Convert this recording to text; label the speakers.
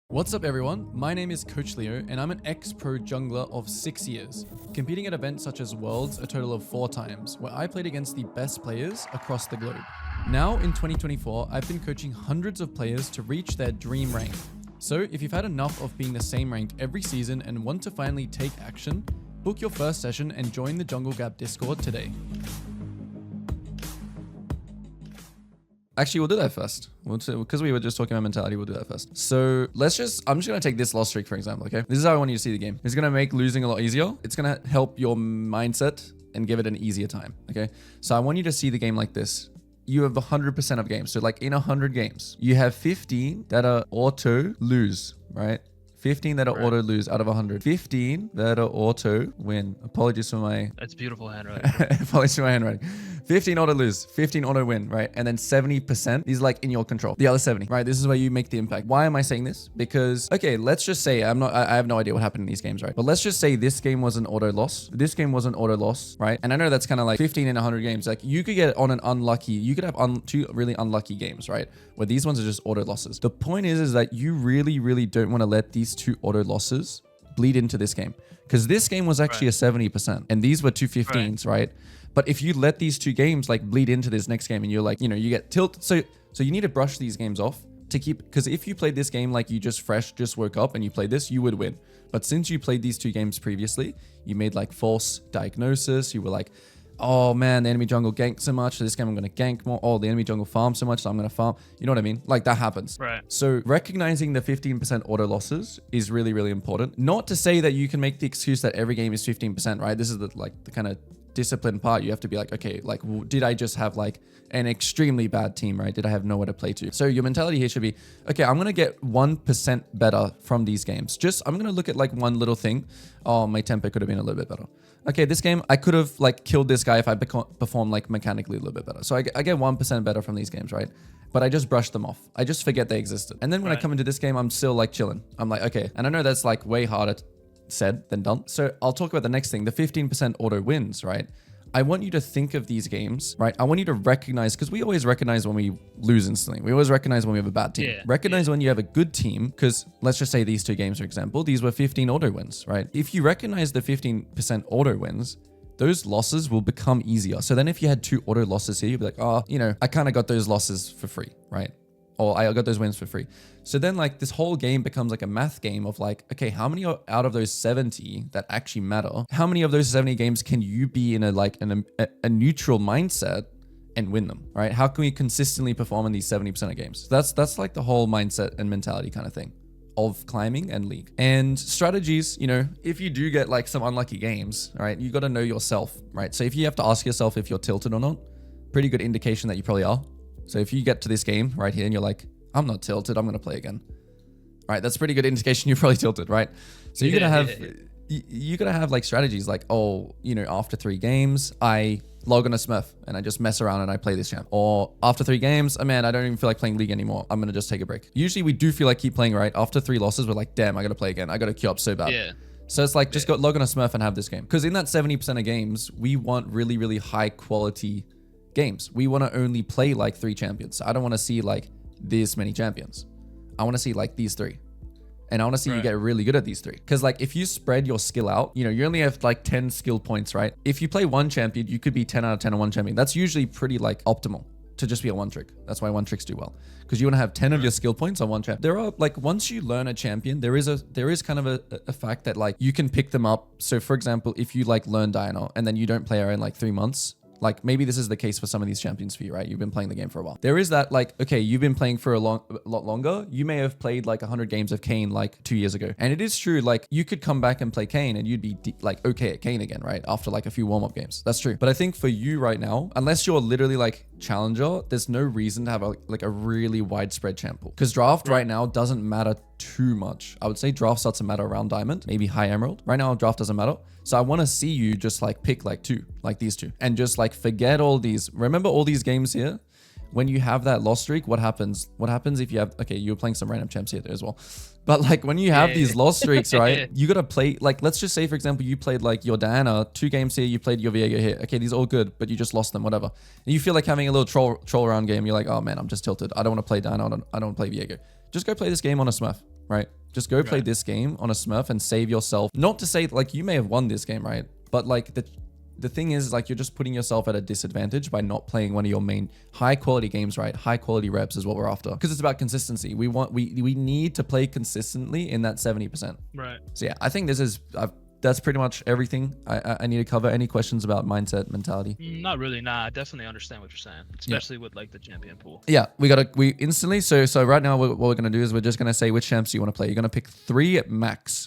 Speaker 1: What's up everyone, my name is Coach Leo and I'm an ex-pro jungler of 6 years, competing at events such as Worlds a total of 4 times, where I played against the best players across the globe. Now in 2024, I've been coaching hundreds of players to reach their dream rank. So if you've had enough of being the same rank every season and want to finally take action, book your first session and join the Jungle Gap Discord today. Actually, we'll do that first. Because we were just talking about mentality, we'll do that first. So I'm just going to take this loss streak, for example, okay? This is how I want you to see the game. It's going to make losing a lot easier. It's going to help your mindset and give it an easier time, okay? So I want you to see the game like this. You have 100% of games. So like in 100 games, you have 15 that are auto lose, right? 15 that are auto lose out of 100. 15 that are auto win. Apologies for my...
Speaker 2: That's beautiful handwriting.
Speaker 1: Apologies for my handwriting. 15 auto lose, 15 auto win, right? And then 70% is like in your control. The other 70, right? This is where you make the impact. Why am I saying this? Because, okay, let's just say I have no idea what happened in these games, right? But let's just say this game was an auto loss. This game was an auto loss, right? And I know that's kind of like 15 in 100 games. Like you could get on an unlucky, you could have two really unlucky games, right? Where these ones are just auto losses. The point is that you really don't want to let these two auto losses bleed into this game. Because this game was actually a 70% and these were two 15s, right? But if you let these two games like bleed into this next game and you're like, you know, you get tilt. So you need to brush these games off to keep, because if you played this game like you just woke up and you played this, you would win. But since you played these two games previously, you made like false diagnosis. You were like, oh man, the enemy jungle ganked so much. So this game I'm going to gank more. Oh, the enemy jungle farmed so much. So I'm going to farm. You know what I mean? Like that happens.
Speaker 2: Right.
Speaker 1: So recognizing the 15% auto losses is really important. Not to say that you can make the excuse that every game is 15%, right? This is the kind of discipline part. You have to be like, okay, like did I just have like an extremely bad team, right? Did I have nowhere to play to? So your mentality here should be, okay, I'm going to get 1% better from these games. I'm going to look at like one little thing. Oh, my tempo could have been a little bit better. Okay, this game, I could have like killed this guy if I performed like mechanically a little bit better. So I get 1% better from these games, right? But I just brushed them off. I just forget they existed. And then when I come into this game, I'm still like chilling. I'm like, okay. And I know that's like way harder said than done. So I'll talk about the next thing, the 15% auto wins, right? I want you to think of these games, right? I want you to recognize, because we always recognize when we lose instantly. We always recognize when we have a bad team. Recognize when you have a good team, because let's just say these two games, for example, these were 15 auto wins, right? If you recognize the 15% auto wins, those losses will become easier. So then if you had two auto losses here, you'd be like, oh, you know, I kind of got those losses for free, right? Or I got those wins for free. So then like this whole game becomes like a math game of like, okay, how many out of those 70 that actually matter? How many of those 70 games can you be in a neutral mindset and win them, right? How can we consistently perform in these 70% of games? That's like the whole mindset and mentality kind of thing of climbing and league. And strategies, you know, if you do get like some unlucky games, right, you got to know yourself, right? So if you have to ask yourself if you're tilted or not, pretty good indication that you probably are. So if you get to this game right here and you're like, I'm not tilted, I'm going to play again. Right? That's pretty good indication you're probably tilted, right? So you're going to have like strategies like, oh, you know, after 3 games, I log on a Smurf and I just mess around and I play this champ. Or after 3 games, oh man, I don't even feel like playing League anymore. I'm going to just take a break. Usually we do feel like keep playing, right? After 3 losses, we're like, damn, I got to play again. I got to queue up so bad.
Speaker 2: Yeah.
Speaker 1: So it's like, just log on a Smurf and have this game. Because in that 70% of games, we want really high quality games. We want to only play like 3 champions. I don't want to see like this many champions. I want to see like these 3. And I want to see you get really good at these 3. Because like if you spread your skill out, you know, you only have like 10 skill points, right? If you play one champion, you could be 10 out of 10 on one champion. That's usually pretty like optimal to just be a one trick. That's why one tricks do well. Because you want to have 10 of your skill points on one champion. There are like, once you learn a champion, there is kind of a fact that like you can pick them up. So for example, if you like learn Diana and then you don't play her in like 3 months, like maybe this is the case for some of these champions for you, right? You've been playing the game for a while. There is that like, okay, you've been playing for a lot longer. You may have played like 100 games of Kayn like 2 years ago. And it is true, like you could come back and play Kayn and you'd be like okay at Kayn again, right? After like a few warm-up games. That's true. But I think for you right now, unless you're literally like challenger, there's no reason to have a really widespread champ pool. Because draft right now doesn't matter too much. I would say draft starts to matter around diamond, maybe high emerald. Right now draft doesn't matter. So I want to see you just like pick like 2, like these 2, and just like forget all these. Remember all these games here? When you have that loss streak, what happens? What happens if you have, okay, you're playing some random champs here as well. But like when you have these loss streaks, right? You got to play, like, let's just say, for example, you played like your Diana, 2 games here, you played your Viego here. Okay, these are all good, but you just lost them, whatever. And you feel like having a little troll around game. You're like, oh man, I'm just tilted. I don't want to play Diana. I don't want to play Viego. Just go play this game on a Smurf. right? Just go play
Speaker 2: Right.
Speaker 1: this game on a Smurf and save yourself. Not to say like you may have won this game, right? But like the thing is like you're just putting yourself at a disadvantage by not playing one of your main high quality games, right? High quality reps is what we're after because it's about consistency. We need to play consistently in that 70%.
Speaker 2: Right.
Speaker 1: So yeah, I think this is that's pretty much everything I need to cover. Any questions about mindset, mentality?
Speaker 2: Not really. Nah, I definitely understand what you're saying, especially with like the champion pool.
Speaker 1: Yeah, we instantly. So right now what we're gonna do is we're just gonna say which champs you want to play. You're gonna pick 3 max.